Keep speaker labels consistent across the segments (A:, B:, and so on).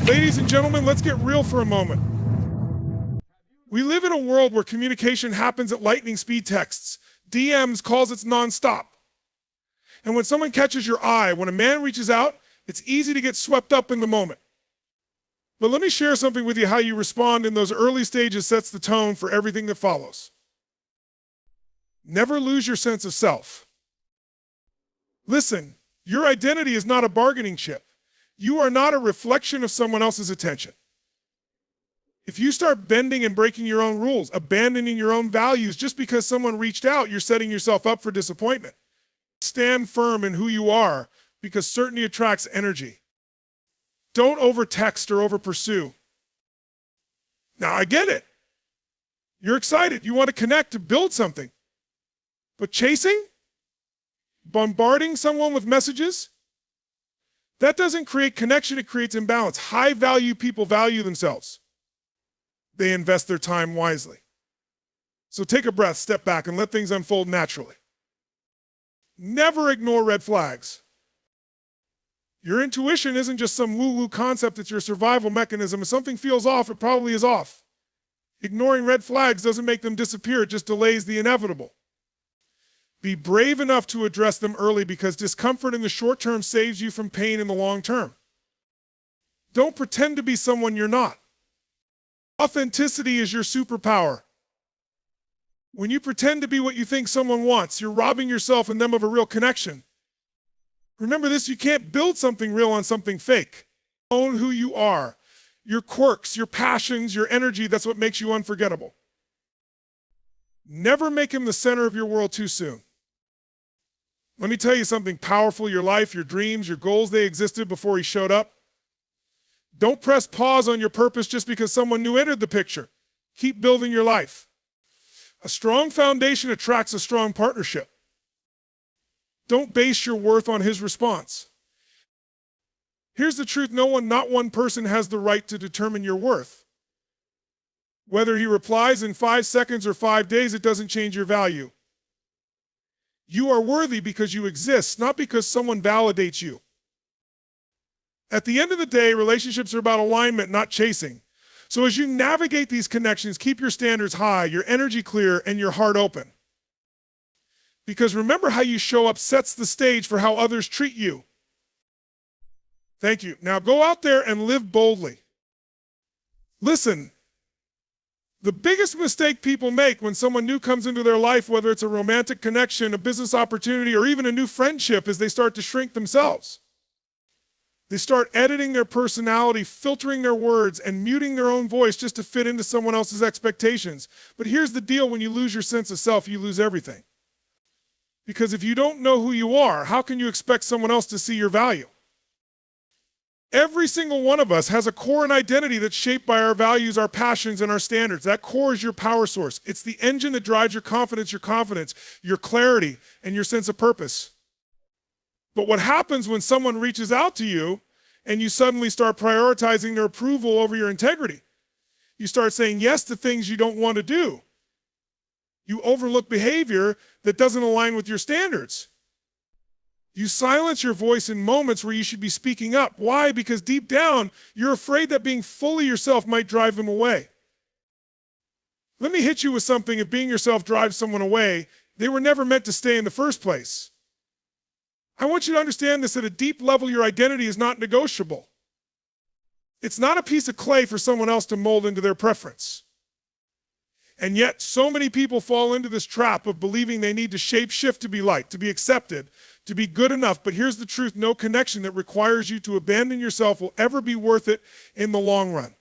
A: Ladies and gentlemen, let's get real for a moment. We live in a world where communication happens at lightning speed texts, DMs, calls, it's nonstop. And when someone catches your eye, when a man reaches out, it's easy to get swept up in the moment. But let me share something with you. How you respond in those early stages sets the tone for everything that follows. Never lose your sense of self. Listen, your identity is not a bargaining chip. You are not a reflection of someone else's attention. If you start bending and breaking your own rules, abandoning your own values just because someone reached out, you're setting yourself up for disappointment. Stand firm in who you are, because certainty attracts energy. Don't over-text or over-pursue. Now, I get it. You're excited. You want to connect, to build something. But chasing? Bombarding someone with messages? That doesn't create connection, it creates imbalance. High-value people value themselves. They invest their time wisely. So take a breath, step back, and let things unfold naturally. Never ignore red flags. Your intuition isn't just some woo-woo concept, it's your survival mechanism. If something feels off, it probably is off. Ignoring red flags doesn't make them disappear, it just delays the inevitable. Be brave enough to address them early, because discomfort in the short term saves you from pain in the long term. Don't pretend to be someone you're not. Authenticity is your superpower. When you pretend to be what you think someone wants, you're robbing yourself and them of a real connection. Remember this, you can't build something real on something fake. Own who you are, your quirks, your passions, your energy. That's what makes you unforgettable. Never make him the center of your world too soon. Let me tell you something powerful. Your life, your dreams, your goals, they existed before he showed up. Don't press pause on your purpose just because someone new entered the picture. Keep building your life. A strong foundation attracts a strong partnership. Don't base your worth on his response. Here's the truth, not one person has the right to determine your worth. Whether he replies in 5 seconds or 5 days, it doesn't change your value. You are worthy because you exist, not because someone validates you. At the end of the day, relationships are about alignment, not chasing. So as you navigate these connections, keep your standards high, your energy clear, and your heart open. Because remember, how you show up sets the stage for how others treat you. Thank you. Now go out there and live boldly. Listen, the biggest mistake people make when someone new comes into their life, whether it's a romantic connection, a business opportunity, or even a new friendship, is they start to shrink themselves. They start editing their personality, filtering their words, and muting their own voice just to fit into someone else's expectations. But here's the deal, when you lose your sense of self, you lose everything. Because if you don't know who you are, how can you expect someone else to see your value? Every single one of us has a core and identity that's shaped by our values, our passions, and our standards. That core is your power source. It's the engine that drives your confidence, your clarity, and your sense of purpose. But what happens when someone reaches out to you and you suddenly start prioritizing their approval over your integrity? You start saying yes to things you don't want to do. You overlook behavior that doesn't align with your standards. You silence your voice in moments where you should be speaking up. Why? Because deep down, you're afraid that being fully yourself might drive them away. Let me hit you with something. If being yourself drives someone away, they were never meant to stay in the first place. I want you to understand this: at a deep level, your identity is not negotiable. It's not a piece of clay for someone else to mold into their preference. And yet, so many people fall into this trap of believing they need to shape-shift to be liked, to be accepted, to be good enough. But here's the truth: no connection that requires you to abandon yourself will ever be worth it in the long run.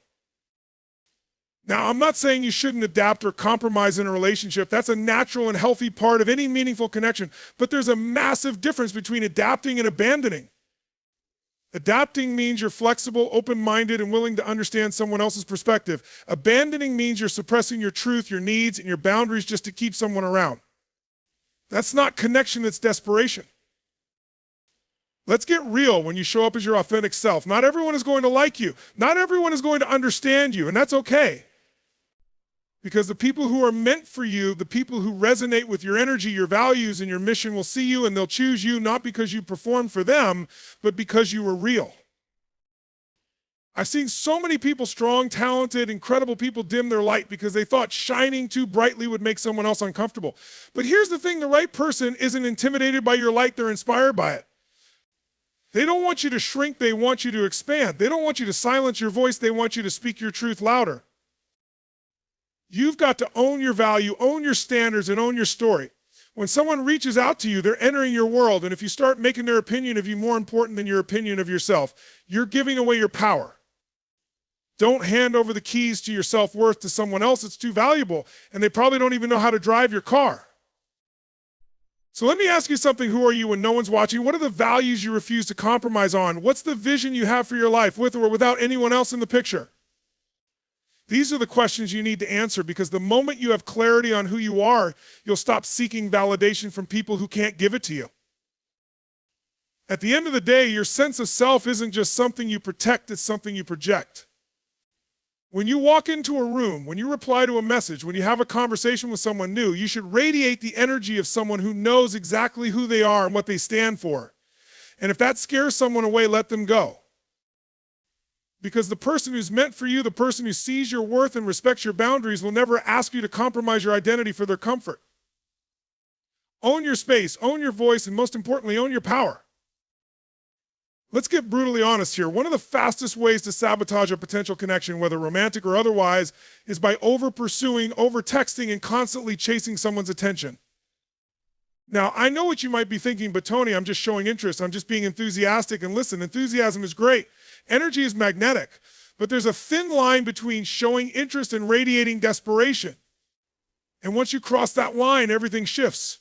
A: Now, I'm not saying you shouldn't adapt or compromise in a relationship. That's a natural and healthy part of any meaningful connection. But there's a massive difference between adapting and abandoning. Adapting means you're flexible, open-minded, and willing to understand someone else's perspective. Abandoning means you're suppressing your truth, your needs, and your boundaries just to keep someone around. That's not connection, that's desperation. Let's get real when you show up as your authentic self. Not everyone is going to like you. Not everyone is going to understand you, and that's okay. Because the people who are meant for you, the people who resonate with your energy, your values, and your mission will see you, and they'll choose you not because you performed for them, but because you were real. I've seen so many people, strong, talented, incredible people, dim their light because they thought shining too brightly would make someone else uncomfortable. But here's the thing, the right person isn't intimidated by your light, they're inspired by it. They don't want you to shrink, they want you to expand. They don't want you to silence your voice, they want you to speak your truth louder. You've got to own your value, own your standards, and own your story. When someone reaches out to you, they're entering your world, and if you start making their opinion of you more important than your opinion of yourself, you're giving away your power. Don't hand over the keys to your self-worth to someone else. It's too valuable, and they probably don't even know how to drive your car. So let me ask you something. Who are you when no one's watching? What are the values you refuse to compromise on? What's the vision you have for your life, with or without anyone else in the picture? These are the questions you need to answer, because the moment you have clarity on who you are, you'll stop seeking validation from people who can't give it to you. At the end of the day, your sense of self isn't just something you protect, it's something you project. When you walk into a room, when you reply to a message, when you have a conversation with someone new, you should radiate the energy of someone who knows exactly who they are and what they stand for. And if that scares someone away, let them go. Because the person who's meant for you, the person who sees your worth and respects your boundaries, will never ask you to compromise your identity for their comfort. Own your space, own your voice, and most importantly, own your power. Let's get brutally honest here. One of the fastest ways to sabotage a potential connection, whether romantic or otherwise, is by over-pursuing, over-texting, and constantly chasing someone's attention. Now, I know what you might be thinking, but Tony, I'm just showing interest. I'm just being enthusiastic. And listen, enthusiasm is great. Energy is magnetic. But there's a thin line between showing interest and radiating desperation. And once you cross that line, everything shifts.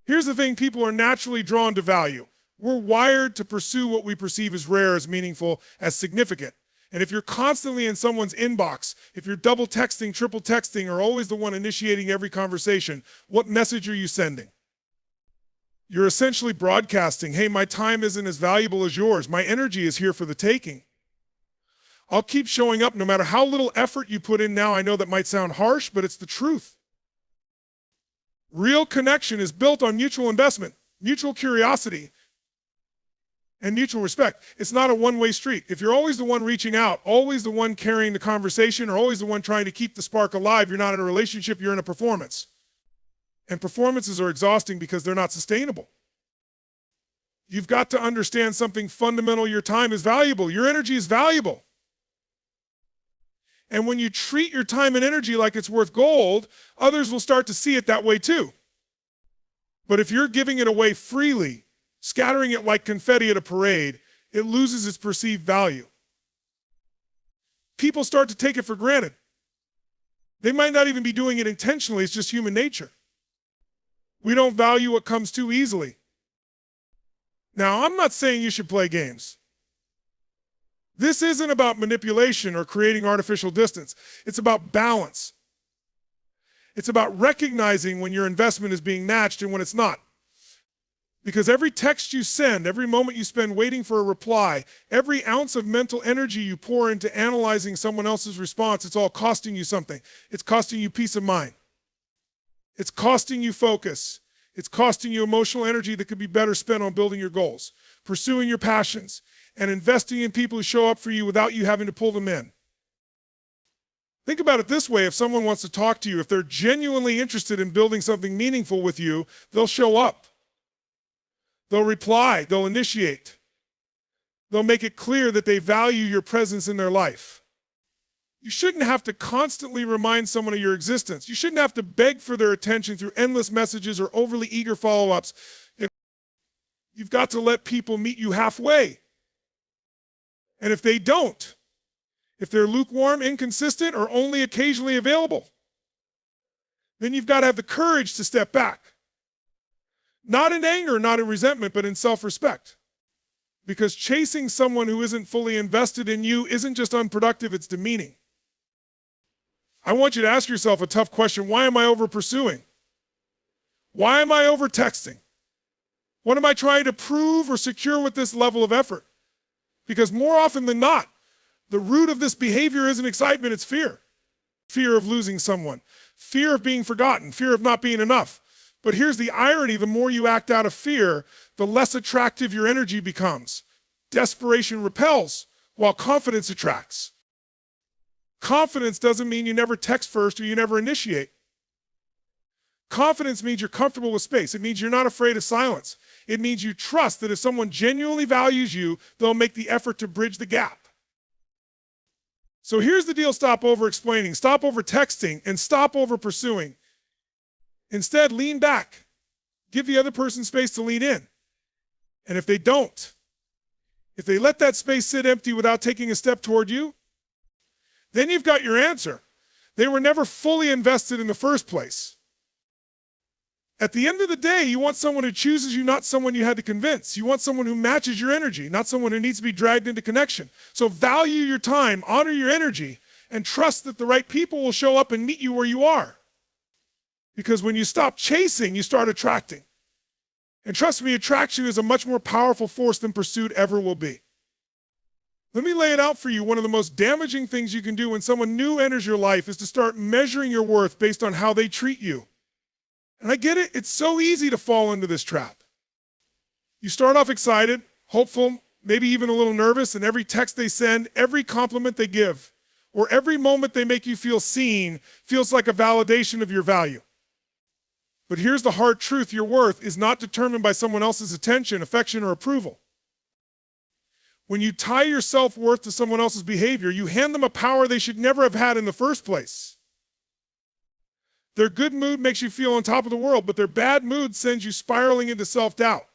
A: Here's the thing, people are naturally drawn to value. We're wired to pursue what we perceive as rare, as meaningful, as significant. And if you're constantly in someone's inbox, if you're double texting, triple texting, or always the one initiating every conversation, what message are you sending? You're essentially broadcasting, hey, my time isn't as valuable as yours. My energy is here for the taking. I'll keep showing up no matter how little effort you put in now. I know that might sound harsh, but it's the truth. Real connection is built on mutual investment, mutual curiosity, and mutual respect. It's not a one-way street. If you're always the one reaching out, always the one carrying the conversation, or always the one trying to keep the spark alive, you're not in a relationship, you're in a performance. And performances are exhausting because they're not sustainable. You've got to understand something fundamental. Your time is valuable. Your energy is valuable. And when you treat your time and energy like it's worth gold, others will start to see it that way too. But if you're giving it away freely, scattering it like confetti at a parade, it loses its perceived value. People start to take it for granted. They might not even be doing it intentionally, it's just human nature. We don't value what comes too easily. Now, I'm not saying you should play games. This isn't about manipulation or creating artificial distance. It's about balance. It's about recognizing when your investment is being matched and when it's not. Because every text you send, every moment you spend waiting for a reply, every ounce of mental energy you pour into analyzing someone else's response, it's all costing you something. It's costing you peace of mind. It's costing you focus. It's costing you emotional energy that could be better spent on building your goals, pursuing your passions, and investing in people who show up for you without you having to pull them in. Think about it this way. If someone wants to talk to you, if they're genuinely interested in building something meaningful with you, they'll show up. They'll reply, they'll initiate. They'll make it clear that they value your presence in their life. You shouldn't have to constantly remind someone of your existence. You shouldn't have to beg for their attention through endless messages or overly eager follow-ups. You've got to let people meet you halfway. And if they don't, if they're lukewarm, inconsistent, or only occasionally available, then you've got to have the courage to step back. Not in anger, not in resentment, but in self-respect. Because chasing someone who isn't fully invested in you isn't just unproductive, it's demeaning. I want you to ask yourself a tough question. Why am I over-pursuing? Why am I over-texting? What am I trying to prove or secure with this level of effort? Because more often than not, the root of this behavior isn't excitement, it's fear. Fear of losing someone, fear of being forgotten, fear of not being enough. But here's the irony, the more you act out of fear, the less attractive your energy becomes. Desperation repels, while confidence attracts. Confidence doesn't mean you never text first or you never initiate. Confidence means you're comfortable with space. It means you're not afraid of silence. It means you trust that if someone genuinely values you, they'll make the effort to bridge the gap. So here's the deal: stop over-explaining, stop over-texting, and stop over-pursuing. Instead, lean back. Give the other person space to lean in. And if they don't, if they let that space sit empty without taking a step toward you, then you've got your answer. They were never fully invested in the first place. At the end of the day, you want someone who chooses you, not someone you had to convince. You want someone who matches your energy, not someone who needs to be dragged into connection. So value your time, honor your energy, and trust that the right people will show up and meet you where you are. Because when you stop chasing, you start attracting. And trust me, attraction is a much more powerful force than pursuit ever will be. Let me lay it out for you. One of the most damaging things you can do when someone new enters your life is to start measuring your worth based on how they treat you. And I get it, it's so easy to fall into this trap. You start off excited, hopeful, maybe even a little nervous, and every text they send, every compliment they give, or every moment they make you feel seen feels like a validation of your value. But here's the hard truth: your worth is not determined by someone else's attention, affection, or approval. When you tie your self-worth to someone else's behavior, you hand them a power they should never have had in the first place. Their good mood makes you feel on top of the world, but their bad mood sends you spiraling into self-doubt.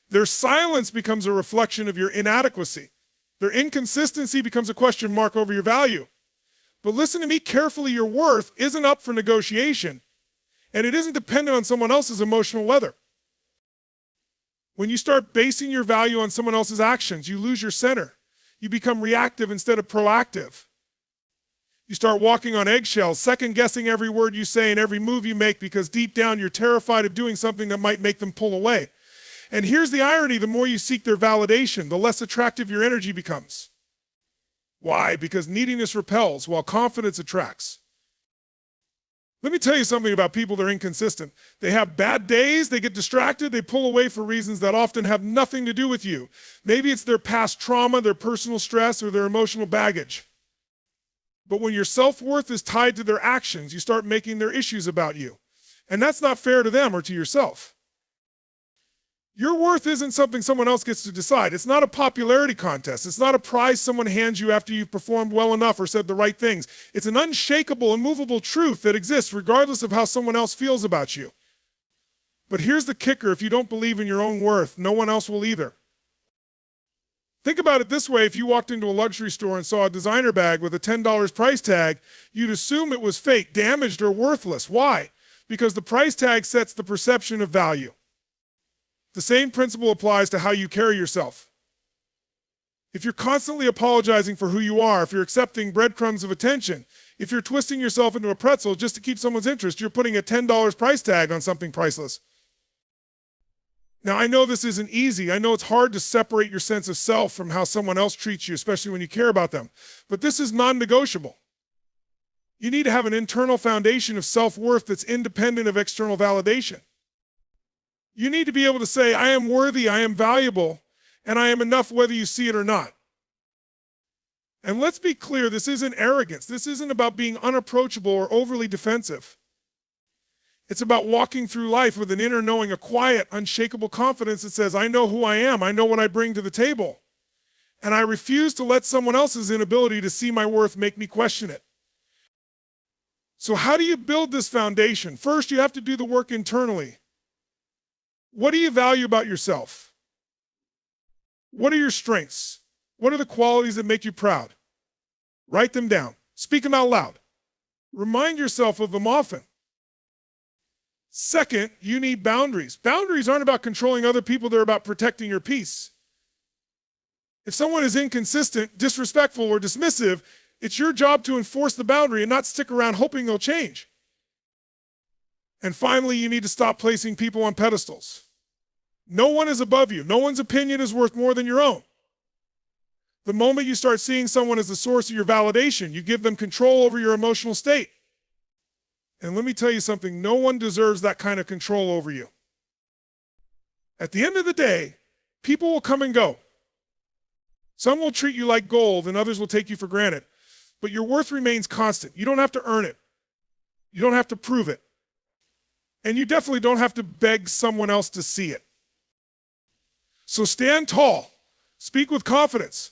A: Their silence becomes a reflection of your inadequacy. Their inconsistency becomes a question mark over your value. But listen to me carefully: your worth isn't up for negotiation, and it isn't dependent on someone else's emotional weather. When you start basing your value on someone else's actions, you lose your center. You become reactive instead of proactive. You start walking on eggshells, second-guessing every word you say and every move you make because deep down you're terrified of doing something that might make them pull away. And here's the irony: the more you seek their validation, the less attractive your energy becomes. Why? Because neediness repels while confidence attracts. Let me tell you something about people that are inconsistent. They have bad days, they get distracted, they pull away for reasons that often have nothing to do with you. Maybe it's their past trauma, their personal stress, or their emotional baggage. But when your self-worth is tied to their actions, you start making their issues about you. And that's not fair to them or to yourself. Your worth isn't something someone else gets to decide. It's not a popularity contest. It's not a prize someone hands you after you've performed well enough or said the right things. It's an unshakable, immovable truth that exists regardless of how someone else feels about you. But here's the kicker: if you don't believe in your own worth, no one else will either. Think about it this way: if you walked into a luxury store and saw a designer bag with a $10 price tag, you'd assume it was fake, damaged, or worthless. Why? Because the price tag sets the perception of value. The same principle applies to how you carry yourself. If you're constantly apologizing for who you are, if you're accepting breadcrumbs of attention, if you're twisting yourself into a pretzel just to keep someone's interest, you're putting a $10 price tag on something priceless. Now, I know this isn't easy. I know it's hard to separate your sense of self from how someone else treats you, especially when you care about them. But this is non-negotiable. You need to have an internal foundation of self-worth that's independent of external validation. You need to be able to say, I am worthy, I am valuable, and I am enough whether you see it or not. And let's be clear, this isn't arrogance. This isn't about being unapproachable or overly defensive. It's about walking through life with an inner knowing, a quiet, unshakable confidence that says, I know who I am, I know what I bring to the table, and I refuse to let someone else's inability to see my worth make me question it. So how do you build this foundation? First, you have to do the work internally. What do you value about yourself? What are your strengths? What are the qualities that make you proud? Write them down. Speak them out loud. Remind yourself of them often. Second, you need boundaries. Boundaries aren't about controlling other people, they're about protecting your peace. If someone is inconsistent, disrespectful, or dismissive, it's your job to enforce the boundary and not stick around hoping they'll change. And finally, you need to stop placing people on pedestals. No one is above you. No one's opinion is worth more than your own. The moment you start seeing someone as the source of your validation, you give them control over your emotional state. And let me tell you something, no one deserves that kind of control over you. At the end of the day, people will come and go. Some will treat you like gold and others will take you for granted. But your worth remains constant. You don't have to earn it. You don't have to prove it. And you definitely don't have to beg someone else to see it. So stand tall. Speak with confidence.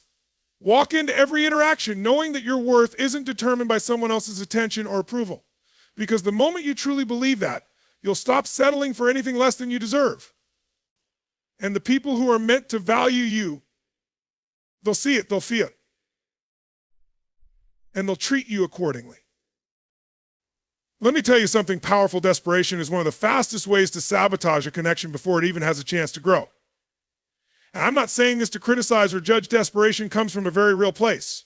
A: Walk into every interaction knowing that your worth isn't determined by someone else's attention or approval. Because the moment you truly believe that, you'll stop settling for anything less than you deserve. And the people who are meant to value you, they'll see it, they'll feel it. And they'll treat you accordingly. Let me tell you something powerful. Desperation is one of the fastest ways to sabotage a connection before it even has a chance to grow. And I'm not saying this to criticize or judge. Desperation comes from a very real place.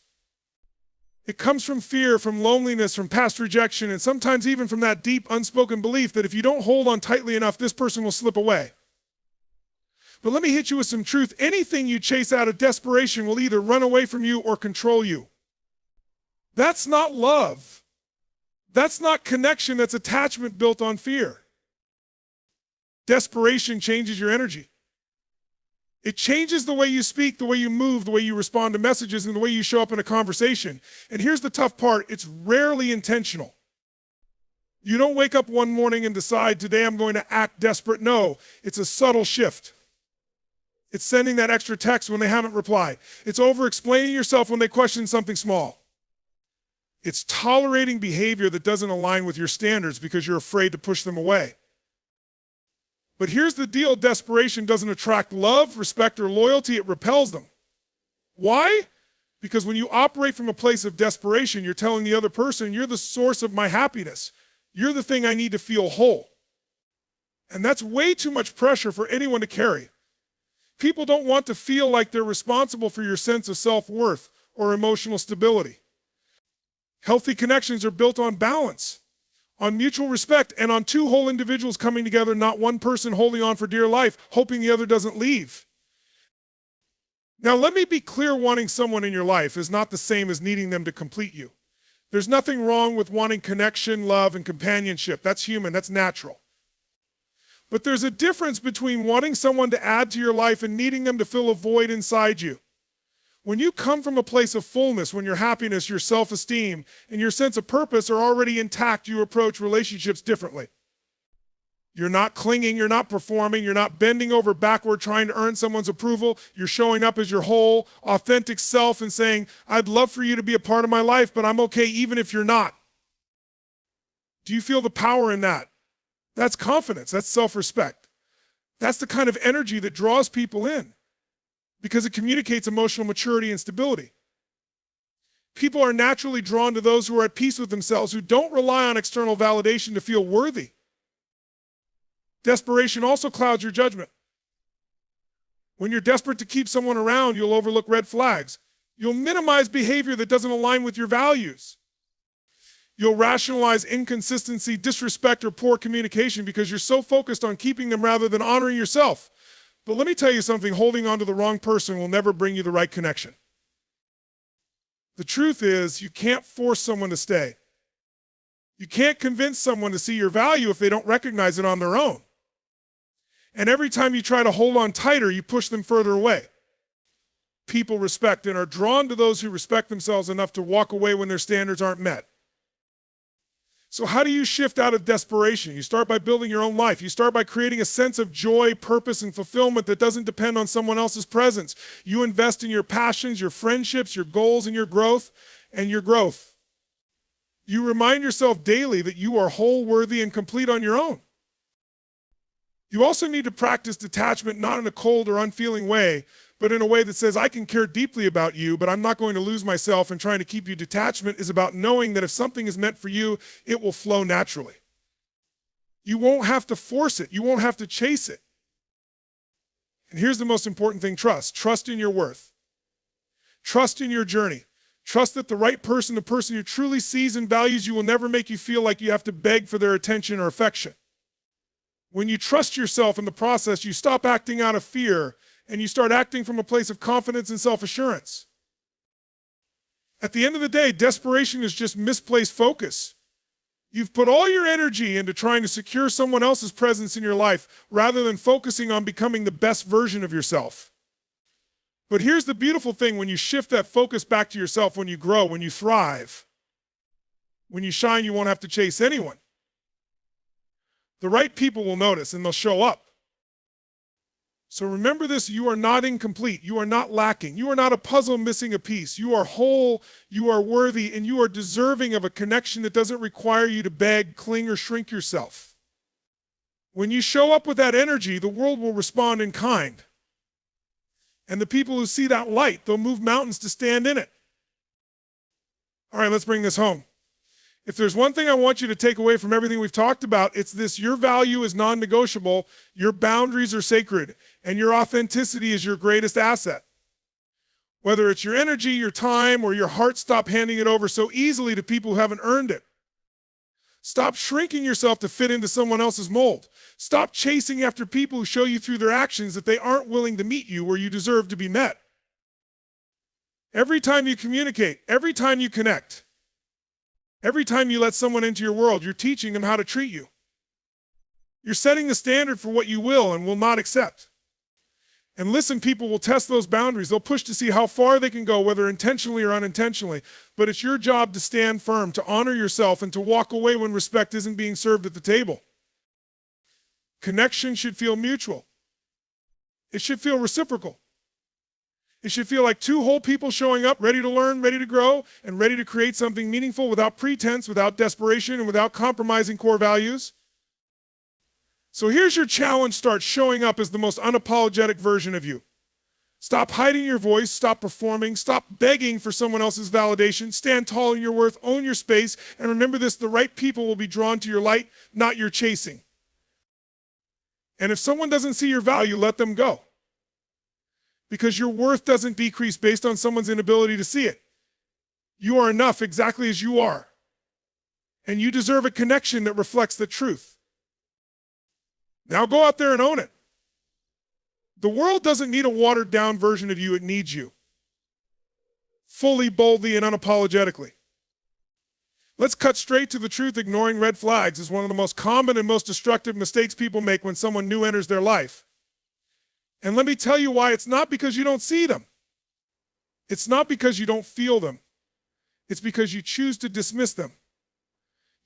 A: It comes from fear, from loneliness, from past rejection, and sometimes even from that deep, unspoken belief that if you don't hold on tightly enough, this person will slip away. But let me hit you with some truth. Anything you chase out of desperation will either run away from you or control you. That's not love. That's not connection. That's attachment built on fear. Desperation changes your energy. It changes the way you speak, the way you move, the way you respond to messages, and the way you show up in a conversation. And here's the tough part. It's rarely intentional. You don't wake up one morning and decide, today I'm going to act desperate. No, it's a subtle shift. It's sending that extra text when they haven't replied. It's over-explaining yourself when they question something small. It's tolerating behavior that doesn't align with your standards because you're afraid to push them away. But here's the deal. Desperation doesn't attract love, respect, or loyalty. It repels them. Why? Because when you operate from a place of desperation, you're telling the other person, you're the source of my happiness. You're the thing I need to feel whole. And that's way too much pressure for anyone to carry. People don't want to feel like they're responsible for your sense of self-worth or emotional stability. Healthy connections are built on balance, on mutual respect, and on two whole individuals coming together, not one person holding on for dear life, hoping the other doesn't leave. Now, let me be clear, wanting someone in your life is not the same as needing them to complete you. There's nothing wrong with wanting connection, love, and companionship. That's human, that's natural. But there's a difference between wanting someone to add to your life and needing them to fill a void inside you. When you come from a place of fullness, when your happiness, your self-esteem, and your sense of purpose are already intact, you approach relationships differently. You're not clinging, you're not performing, you're not bending over backward trying to earn someone's approval. You're showing up as your whole, authentic self and saying, I'd love for you to be a part of my life, but I'm okay even if you're not. Do you feel the power in that? That's confidence, that's self-respect. That's the kind of energy that draws people in, because it communicates emotional maturity and stability. People are naturally drawn to those who are at peace with themselves, who don't rely on external validation to feel worthy. Desperation also clouds your judgment. When you're desperate to keep someone around, you'll overlook red flags. You'll minimize behavior that doesn't align with your values. You'll rationalize inconsistency, disrespect, or poor communication because you're so focused on keeping them rather than honoring yourself. But let me tell you something, holding on to the wrong person will never bring you the right connection. The truth is, you can't force someone to stay. You can't convince someone to see your value if they don't recognize it on their own. And every time you try to hold on tighter, you push them further away. People respect and are drawn to those who respect themselves enough to walk away when their standards aren't met. So how do you shift out of desperation? You start by building your own life. You start by creating a sense of joy, purpose, and fulfillment that doesn't depend on someone else's presence. You invest in your passions, your friendships, your goals, and your growth. You remind yourself daily that you are whole, worthy, and complete on your own. You also need to practice detachment, not in a cold or unfeeling way, but in a way that says, I can care deeply about you, but I'm not going to lose myself in trying to keep you. Detachment is about knowing that if something is meant for you, it will flow naturally. You won't have to force it. You won't have to chase it. And here's the most important thing, trust. Trust in your worth. Trust in your journey. Trust that the right person, the person who truly sees and values you, will never make you feel like you have to beg for their attention or affection. When you trust yourself in the process, you stop acting out of fear and you start acting from a place of confidence and self-assurance. At the end of the day, desperation is just misplaced focus. You've put all your energy into trying to secure someone else's presence in your life rather than focusing on becoming the best version of yourself. But here's the beautiful thing: when you shift that focus back to yourself, when you grow, when you thrive, when you shine, you won't have to chase anyone. The right people will notice and they'll show up. So remember this: you are not incomplete. You are not lacking. You are not a puzzle missing a piece. You are whole, you are worthy, and you are deserving of a connection that doesn't require you to beg, cling, or shrink yourself. When you show up with that energy, the world will respond in kind. And the people who see that light, they'll move mountains to stand in it. All right, let's bring this home. If there's one thing I want you to take away from everything we've talked about, it's this: your value is non-negotiable, your boundaries are sacred, and your authenticity is your greatest asset. Whether it's your energy, your time, or your heart, stop handing it over so easily to people who haven't earned it. Stop shrinking yourself to fit into someone else's mold. Stop chasing after people who show you through their actions that they aren't willing to meet you where you deserve to be met. Every time you communicate, every time you connect, every time you let someone into your world, you're teaching them how to treat you. You're setting the standard for what you will and will not accept. And listen, people will test those boundaries. They'll push to see how far they can go, whether intentionally or unintentionally. But it's your job to stand firm, to honor yourself, and to walk away when respect isn't being served at the table. Connection should feel mutual. It should feel reciprocal. It should feel like two whole people showing up, ready to learn, ready to grow, and ready to create something meaningful without pretense, without desperation, and without compromising core values. So here's your challenge: start showing up as the most unapologetic version of you. Stop hiding your voice, stop performing, stop begging for someone else's validation, stand tall in your worth, own your space, and remember this: the right people will be drawn to your light, not your chasing. And if someone doesn't see your value, let them go. Because your worth doesn't decrease based on someone's inability to see it. You are enough exactly as you are. And you deserve a connection that reflects the truth. Now go out there and own it. The world doesn't need a watered down version of you, it needs you. Fully, boldly, and unapologetically. Let's cut straight to the truth. Ignoring red flags is one of the most common and most destructive mistakes people make when someone new enters their life. And let me tell you why. It's not because you don't see them. It's not because you don't feel them. It's because you choose to dismiss them.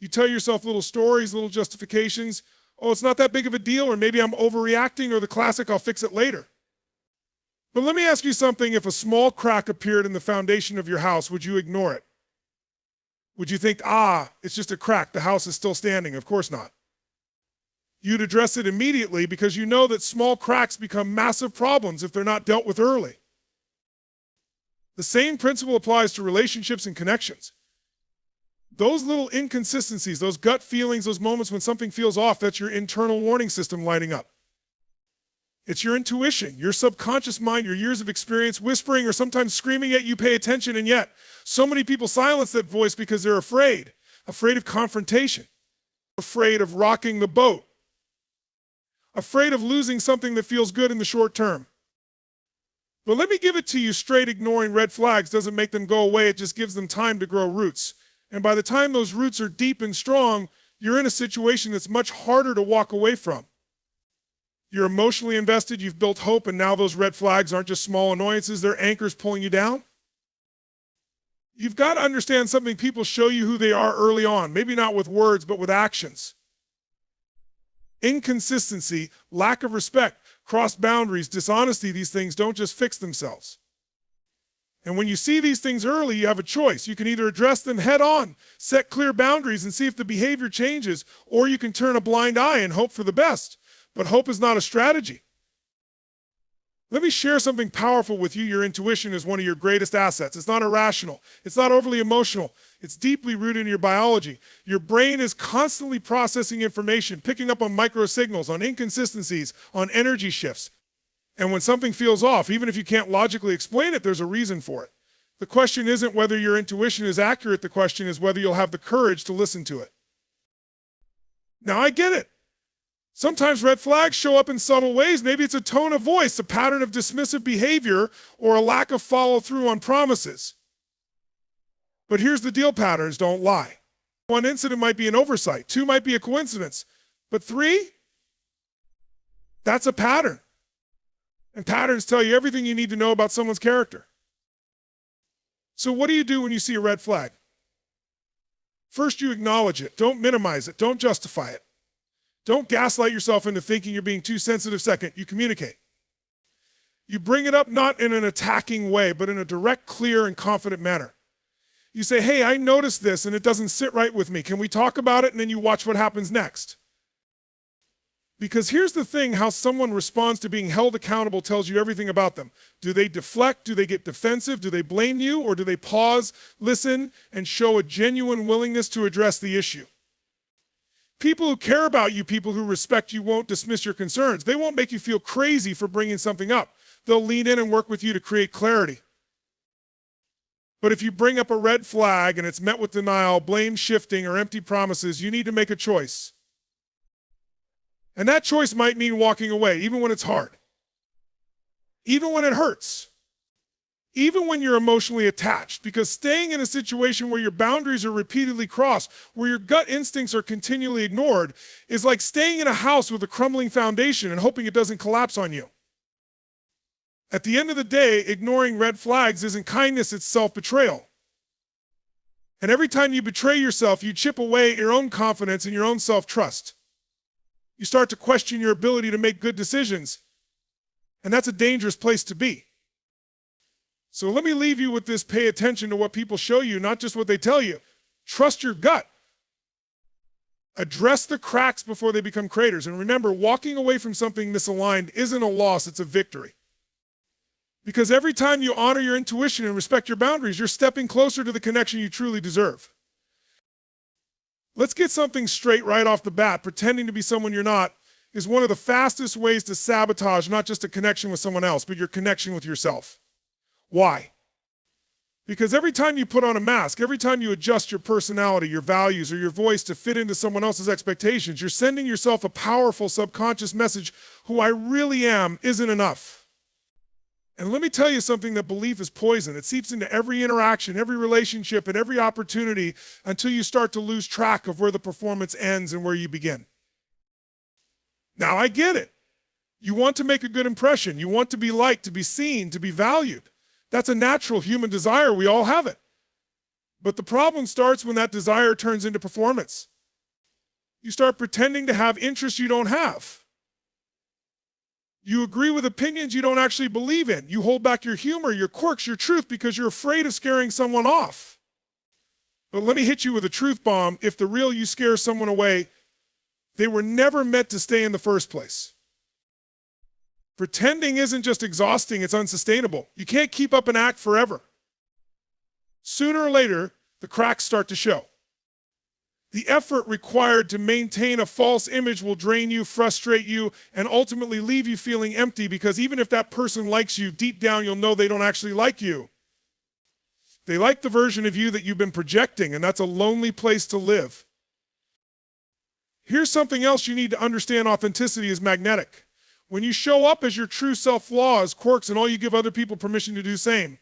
A: You tell yourself little stories, little justifications. Oh, it's not that big of a deal, or maybe I'm overreacting, or the classic, I'll fix it later. But let me ask you something. If a small crack appeared in the foundation of your house, would you ignore it? Would you think, it's just a crack, the house is still standing? Of course not. You'd address it immediately, because you know that small cracks become massive problems if they're not dealt with early. The same principle applies to relationships and connections. Those little inconsistencies, those gut feelings, those moments when something feels off, that's your internal warning system lighting up. It's your intuition, your subconscious mind, your years of experience whispering or sometimes screaming at you, pay attention. And yet, so many people silence that voice because they're afraid of confrontation, afraid of rocking the boat, afraid of losing something that feels good in the short term. But let me give it to you straight: ignoring red flags doesn't make them go away, it just gives them time to grow roots. And by the time those roots are deep and strong, you're in a situation that's much harder to walk away from. You're emotionally invested, you've built hope, and now those red flags aren't just small annoyances, they're anchors pulling you down. You've got to understand something: people show you who they are early on, maybe not with words, but with actions. Inconsistency, lack of respect, crossed boundaries, dishonesty, these things don't just fix themselves. And when you see these things early, you have a choice. You can either address them head on, set clear boundaries, and see if the behavior changes, or you can turn a blind eye and hope for the best. But hope is not a strategy. Let me share something powerful with you. Your intuition is one of your greatest assets. It's not irrational. It's not overly emotional. It's deeply rooted in your biology. Your brain is constantly processing information, picking up on micro signals, on inconsistencies, on energy shifts. And when something feels off, even if you can't logically explain it, there's a reason for it. The question isn't whether your intuition is accurate. The question is whether you'll have the courage to listen to it. Now, I get it. Sometimes red flags show up in subtle ways. Maybe it's a tone of voice, a pattern of dismissive behavior, or a lack of follow-through on promises. But here's the deal: patterns don't lie. One incident might be an oversight. Two might be a coincidence. But three? That's a pattern. And patterns tell you everything you need to know about someone's character. So what do you do when you see a red flag? First, you acknowledge it. Don't minimize it. Don't justify it. Don't gaslight yourself into thinking you're being too sensitive. Second, you communicate. You bring it up not in an attacking way, but in a direct, clear, and confident manner. You say, hey, I noticed this and it doesn't sit right with me. Can we talk about it? And then you watch what happens next. Because here's the thing, how someone responds to being held accountable tells you everything about them. Do they deflect? Do they get defensive? Do they blame you? Or do they pause, listen, and show a genuine willingness to address the issue? People who care about you, people who respect you, won't dismiss your concerns. They won't make you feel crazy for bringing something up. They'll lean in and work with you to create clarity. But if you bring up a red flag and it's met with denial, blame shifting, or empty promises, you need to make a choice. And that choice might mean walking away, even when it's hard. Even when it hurts. Even when you're emotionally attached. Because staying in a situation where your boundaries are repeatedly crossed, where your gut instincts are continually ignored, is like staying in a house with a crumbling foundation and hoping it doesn't collapse on you. At the end of the day, ignoring red flags isn't kindness, it's self-betrayal. And every time you betray yourself, you chip away at your own confidence and your own self-trust. You start to question your ability to make good decisions. And that's a dangerous place to be. So let me leave you with this. Pay attention to what people show you, not just what they tell you. Trust your gut. Address the cracks before they become craters. And remember, walking away from something misaligned isn't a loss, it's a victory. Because every time you honor your intuition and respect your boundaries, you're stepping closer to the connection you truly deserve. Let's get something straight right off the bat. Pretending to be someone you're not is one of the fastest ways to sabotage not just a connection with someone else, but your connection with yourself. Why? Because every time you put on a mask, every time you adjust your personality, your values, or your voice to fit into someone else's expectations, you're sending yourself a powerful subconscious message: who I really am isn't enough. And let me tell you something, that belief is poison. It seeps into every interaction, every relationship, and every opportunity until you start to lose track of where the performance ends and where you begin. Now, I get it. You want to make a good impression. You want to be liked, to be seen, to be valued. That's a natural human desire. We all have it. But the problem starts when that desire turns into performance. You start pretending to have interests you don't have. You agree with opinions you don't actually believe in. You hold back your humor, your quirks, your truth because you're afraid of scaring someone off. But let me hit you with a truth bomb. If the real you scares someone away, they were never meant to stay in the first place. Pretending isn't just exhausting, it's unsustainable. You can't keep up an act forever. Sooner or later, the cracks start to show. The effort required to maintain a false image will drain you, frustrate you, and ultimately leave you feeling empty, because even if that person likes you, deep down you'll know they don't actually like you. They like the version of you that you've been projecting, and that's a lonely place to live. Here's something else you need to understand: authenticity is magnetic. When you show up as your true self, flaws, quirks, and all, you give other people permission to do the same.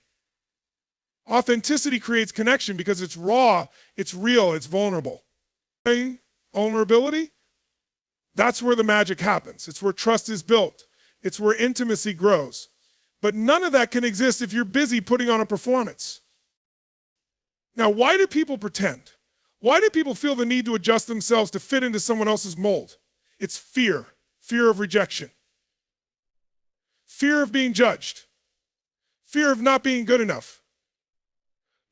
A: Authenticity creates connection because it's raw, it's real, it's vulnerable. Vulnerability, that's where the magic happens. It's where trust is built. It's where intimacy grows. But none of that can exist if you're busy putting on a performance. Now, why do people pretend? Why do people feel the need to adjust themselves to fit into someone else's mold? It's fear. Fear of rejection. Fear of being judged. Fear of not being good enough.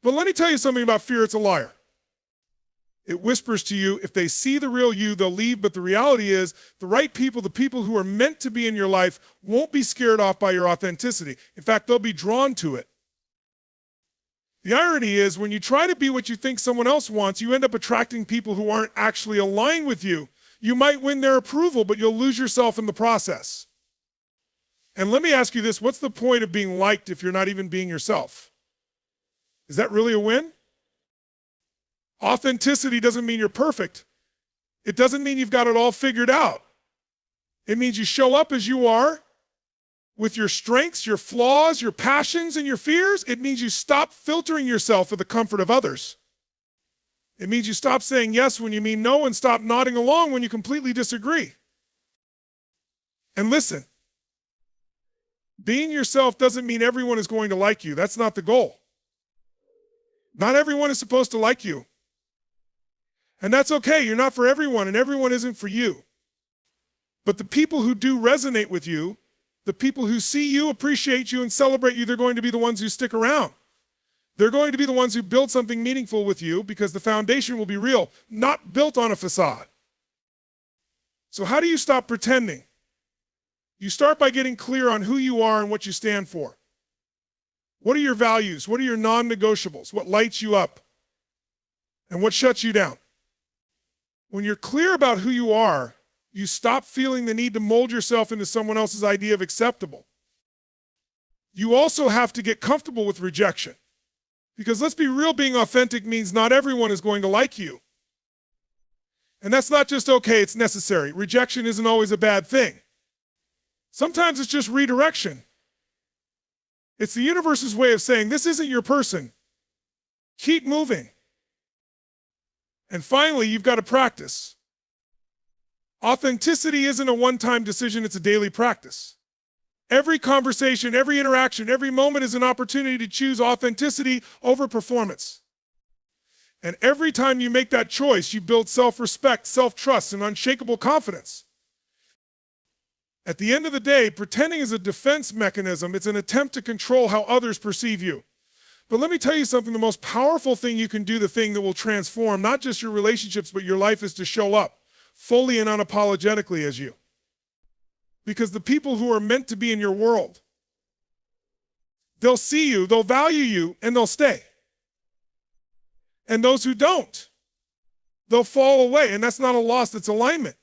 A: But let me tell you something about fear. It's a liar. It whispers to you, if they see the real you, they'll leave. But the reality is, the right people, the people who are meant to be in your life, won't be scared off by your authenticity. In fact, they'll be drawn to it. The irony is, when you try to be what you think someone else wants, you end up attracting people who aren't actually aligned with you. You might win their approval, but you'll lose yourself in the process. And let me ask you this: what's the point of being liked if you're not even being yourself? Is that really a win? Authenticity doesn't mean you're perfect. It doesn't mean you've got it all figured out. It means you show up as you are, with your strengths, your flaws, your passions, and your fears. It means you stop filtering yourself for the comfort of others. It means you stop saying yes when you mean no, and stop nodding along when you completely disagree. And listen, Being yourself doesn't mean everyone is going to like you. That's not the goal. Not everyone is supposed to like you. And that's okay. You're not for everyone, and everyone isn't for you. But the people who do resonate with you, the people who see you, appreciate you, and celebrate you, they're going to be the ones who stick around. They're going to be the ones who build something meaningful with you because the foundation will be real, not built on a facade. So how do you stop pretending? You start by getting clear on who you are and what you stand for. What are your values? What are your non-negotiables? What lights you up? And what shuts you down? When you're clear about who you are, you stop feeling the need to mold yourself into someone else's idea of acceptable. You also have to get comfortable with rejection. Because let's be real, being authentic means not everyone is going to like you. And that's not just okay, it's necessary. Rejection isn't always a bad thing. Sometimes it's just redirection. It's the universe's way of saying, this isn't your person. Keep moving. And finally, you've got to practice. Authenticity isn't a one-time decision, it's a daily practice. Every conversation, every interaction, every moment is an opportunity to choose authenticity over performance. And every time you make that choice, you build self-respect, self-trust, and unshakable confidence. At the end of the day, pretending is a defense mechanism. It's an attempt to control how others perceive you. But let me tell you something, the most powerful thing you can do, the thing that will transform not just your relationships, but your life, is to show up fully and unapologetically as you. Because the people who are meant to be in your world, they'll see you, they'll value you, and they'll stay. And those who don't, they'll fall away, and that's not a loss, that's alignment.